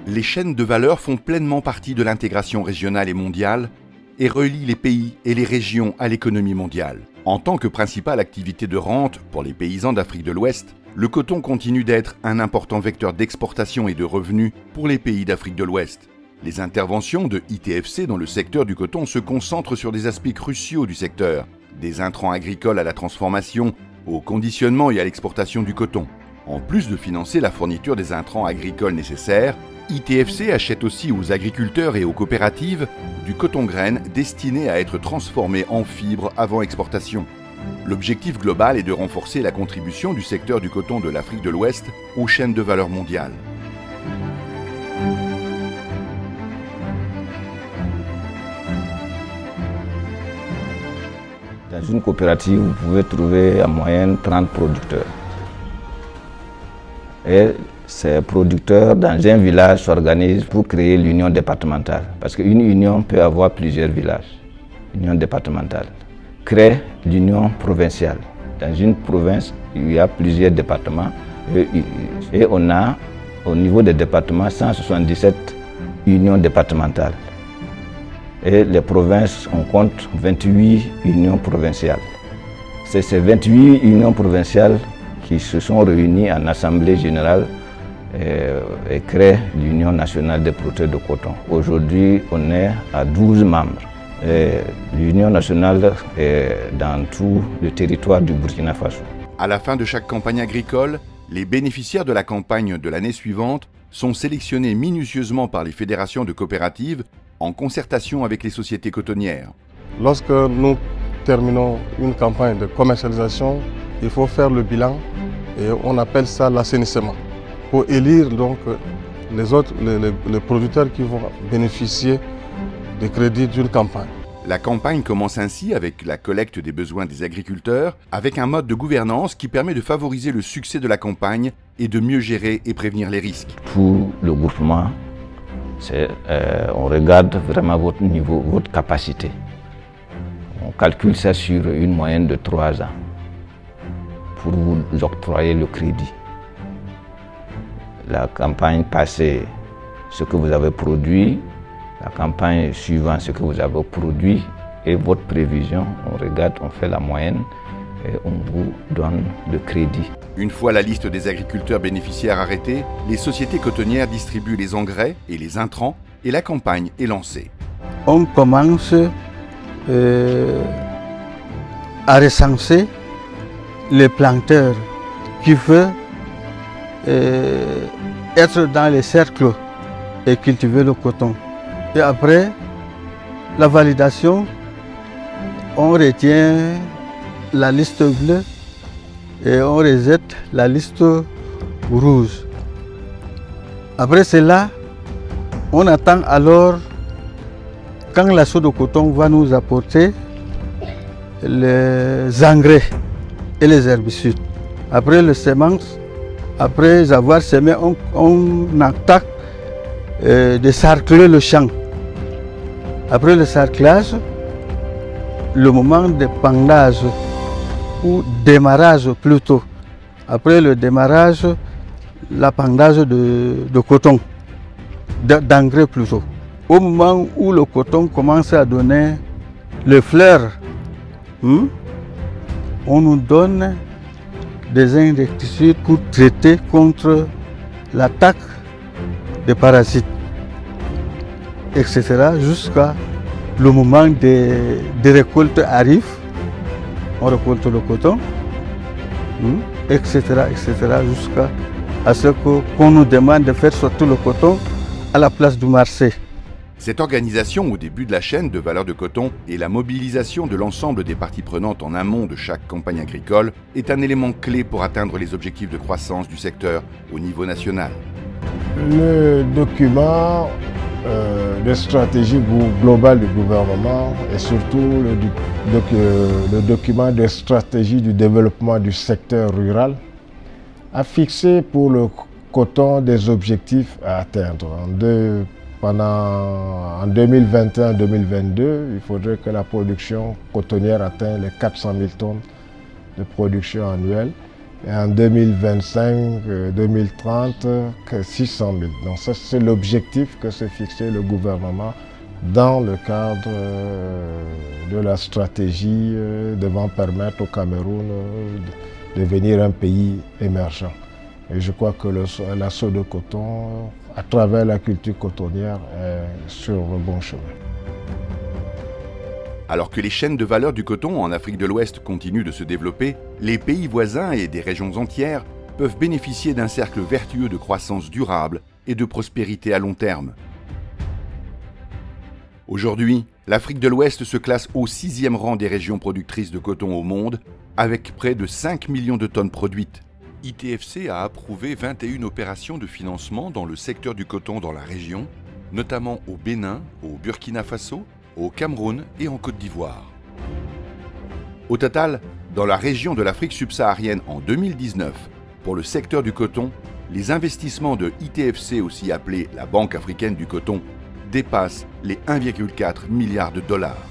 Les chaînes de valeur font pleinement partie de l'intégration régionale et mondiale et relient les pays et les régions à l'économie mondiale. En tant que principale activité de rente pour les paysans d'Afrique de l'Ouest, le coton continue d'être un important vecteur d'exportation et de revenus pour les pays d'Afrique de l'Ouest. Les interventions de ITFC dans le secteur du coton se concentrent sur des aspects cruciaux du secteur, des intrants agricoles à la transformation, au conditionnement et à l'exportation du coton. En plus de financer la fourniture des intrants agricoles nécessaires, ITFC achète aussi aux agriculteurs et aux coopératives du coton-graine destiné à être transformé en fibres avant exportation. L'objectif global est de renforcer la contribution du secteur du coton de l'Afrique de l'Ouest aux chaînes de valeur mondiales. Dans une coopérative, vous pouvez trouver en moyenne 30 producteurs. Et ces producteurs dans un village s'organisent pour créer l'union départementale. Parce qu'une union peut avoir plusieurs villages. Union départementale. Crée l'union provinciale. Dans une province, il y a plusieurs départements. Et on a au niveau des départements 177 unions départementales. Et les provinces, on compte 28 unions provinciales. C'est ces 28 unions provinciales qui se sont réunies en assemblée générale et créent l'Union nationale des producteurs de coton. Aujourd'hui, on est à 12 membres. L'Union nationale est dans tout le territoire du Burkina Faso. À la fin de chaque campagne agricole, les bénéficiaires de la campagne de l'année suivante sont sélectionnés minutieusement par les fédérations de coopératives en concertation avec les sociétés cotonnières. Lorsque nous terminons une campagne de commercialisation, il faut faire le bilan et on appelle ça l'assainissement. Pour élire donc les producteurs qui vont bénéficier des crédits d'une campagne. La campagne commence ainsi avec la collecte des besoins des agriculteurs, avec un mode de gouvernance qui permet de favoriser le succès de la campagne et de mieux gérer et prévenir les risques. Pour le groupement, on regarde vraiment votre niveau, votre capacité. On calcule ça sur une moyenne de 3 ans pour vous octroyer le crédit. La campagne passée, ce que vous avez produit, la campagne suivante, ce que vous avez produit et votre prévision, on regarde, on fait la moyenne et on vous donne le crédit. Une fois la liste des agriculteurs bénéficiaires arrêtée, les sociétés cotonnières distribuent les engrais et les intrants et la campagne est lancée. On commence à recenser les planteurs qui veulent être dans les cercles et cultiver le coton. Et après la validation, on retient la liste bleue et on rejette la liste rouge. Après cela, on attend alors quand l'assaut de coton va nous apporter les engrais et les herbicides. Après le semence, après avoir semé, on attaque de sarcler le champ. Après le sarclage, le moment de pendage ou démarrage plutôt. Après le démarrage, l'appendage de coton, d'engrais plutôt. Au moment où le coton commence à donner les fleurs, on nous donne des insecticides pour traiter contre l'attaque des parasites, etc. jusqu'à le moment des récoltes arrive. On récolte le coton, etc. jusqu'à ce qu'on nous demande de faire sortir le coton à la place du marché. Cette organisation au début de la chaîne de valeur de coton et la mobilisation de l'ensemble des parties prenantes en amont de chaque campagne agricole est un élément clé pour atteindre les objectifs de croissance du secteur au niveau national. Le document de stratégie globale du gouvernement et surtout le document de stratégie du développement du secteur rural a fixé pour le coton des objectifs à atteindre. En 2021-2022, il faudrait que la production cotonnière atteigne les 400 000 tonnes de production annuelle Et en 2025, 2030, 600 000. Donc ça, c'est l'objectif que s'est fixé le gouvernement dans le cadre de la stratégie devant permettre au Cameroun de devenir un pays émergent. Et je crois que l'assaut de coton, à travers la culture cotonnière, est sur le bon chemin. Alors que les chaînes de valeur du coton en Afrique de l'Ouest continuent de se développer, les pays voisins et des régions entières peuvent bénéficier d'un cercle vertueux de croissance durable et de prospérité à long terme. Aujourd'hui, l'Afrique de l'Ouest se classe au 6e rang des régions productrices de coton au monde, avec près de 5 millions de tonnes produites. ITFC a approuvé 21 opérations de financement dans le secteur du coton dans la région, notamment au Bénin, au Burkina Faso, au Cameroun et en Côte d'Ivoire. Au total, dans la région de l'Afrique subsaharienne en 2019, pour le secteur du coton, les investissements de ITFC, aussi appelée la Banque africaine du coton, dépassent les 1,4 milliard de dollars.